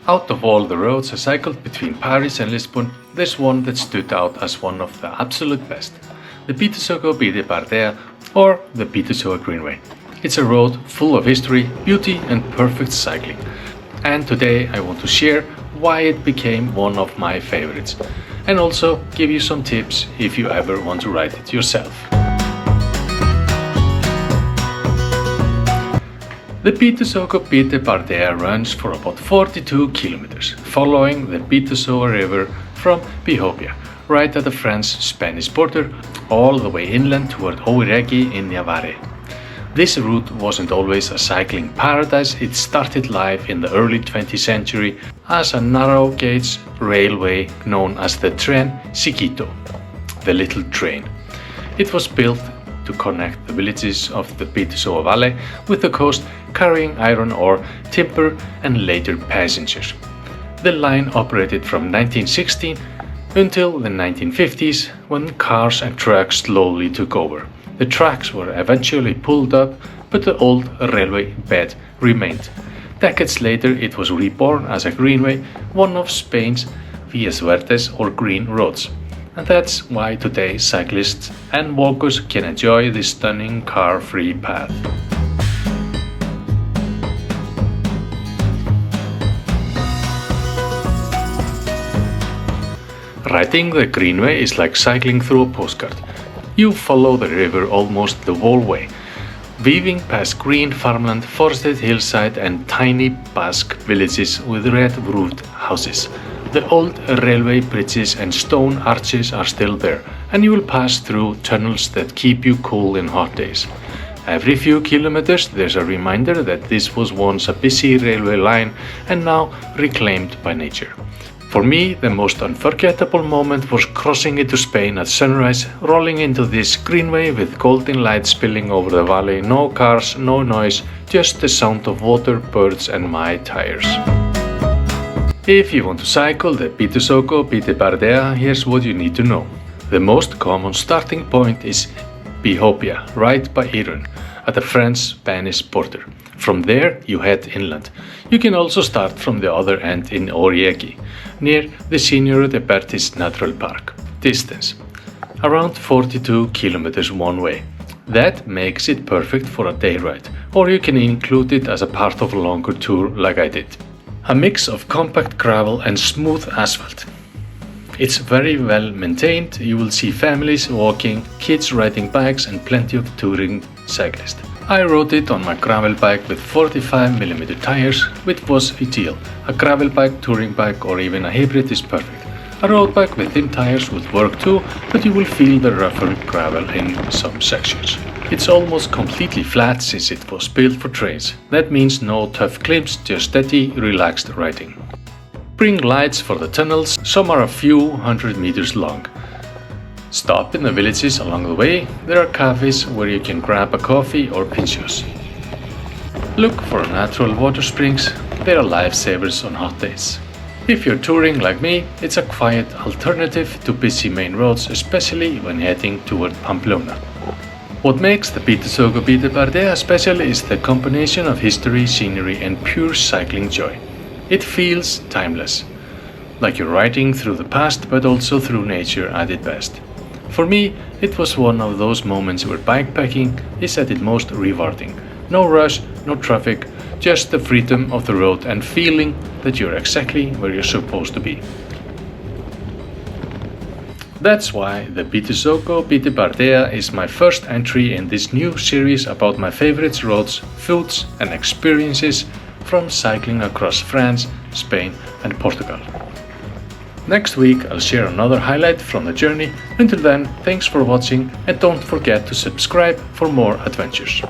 Out of all the roads I cycled between Paris and Lisbon, there's one that stood out as one of the absolute best. The Bidasoko Bide Berdea, or the Bidasoa Greenway. It's a road full of history, beauty and perfect cycling. And today I want to share why it became one of my favorites. And also give you some tips if you ever want to ride it yourself. The Bidasoko Bide Berdea runs for about 42 kilometers, following the Bidasoa River from Bidasoa, right at the French-Spanish border, all the way inland toward Ouregi in Navarre. This route wasn't always a cycling paradise. It started life in the early 20th century as a narrow gauge railway known as the Tren Txikito, the little train. It was built to connect the villages of the Bidasoa Valley with the coast, carrying iron ore, timber and later passengers. The line operated from 1916 until the 1950s, when cars and trucks slowly took over. The tracks were eventually pulled up, but the old railway bed remained. Decades later it was reborn as a greenway, one of Spain's Vías Verdes or green roads. And that's why today cyclists and walkers can enjoy this stunning car-free path. Riding the Greenway is like cycling through a postcard. You follow the river almost the whole way, weaving past green farmland, forested hillside and tiny Basque villages with red-roofed houses. The old railway bridges and stone arches are still there, and you will pass through tunnels that keep you cool in hot days. Every few kilometers there's a reminder that this was once a busy railway line and now reclaimed by nature. For me, the most unforgettable moment was crossing into Spain at sunrise, rolling into this greenway with golden light spilling over the valley, no cars, no noise, just the sound of water, birds and my tires. If you want to cycle the Bidasoko Bide Berdea, here's what you need to know. The most common starting point is Bidasoa, right by Irun, at the French-Spanish border. From there you head inland. You can also start from the other end in Ouregi, near the Senor de Bertis Natural Park. Distance: around 42 kilometers one way. That makes it perfect for a day ride, or you can include it as a part of a longer tour like I did. A mix of compact gravel and smooth asphalt. It's very well maintained. You will see families walking, kids riding bikes and plenty of touring cyclists. I rode it on my gravel bike with 45mm tires, which was ideal. A gravel bike, touring bike or even a hybrid is perfect. A road bike with thin tires would work too, but you will feel the rougher gravel in some sections. It's almost completely flat since it was built for trails. That means no tough climbs, just steady, relaxed riding. Bring lights for the tunnels, some are a few hundred meters long. Stop in the villages along the way. There are cafes where you can grab a coffee or pinchos. Look for natural water springs. They are lifesavers on hot days. If you're touring like me, it's a quiet alternative to busy main roads, especially when heading toward Pamplona. What makes the Bidasoko Bide Berdea special is the combination of history, scenery and pure cycling joy. It feels timeless, like you're riding through the past but also through nature at its best. For me, it was one of those moments where bikepacking is at its most rewarding. No rush, no traffic, just the freedom of the road and feeling that you're exactly where you're supposed to be. That's why the Bidasoko Bide Berdea is my first entry in this new series about my favorite roads, foods and experiences from cycling across France, Spain and Portugal. Next week I'll share another highlight from the journey. Until then, thanks for watching and don't forget to subscribe for more adventures.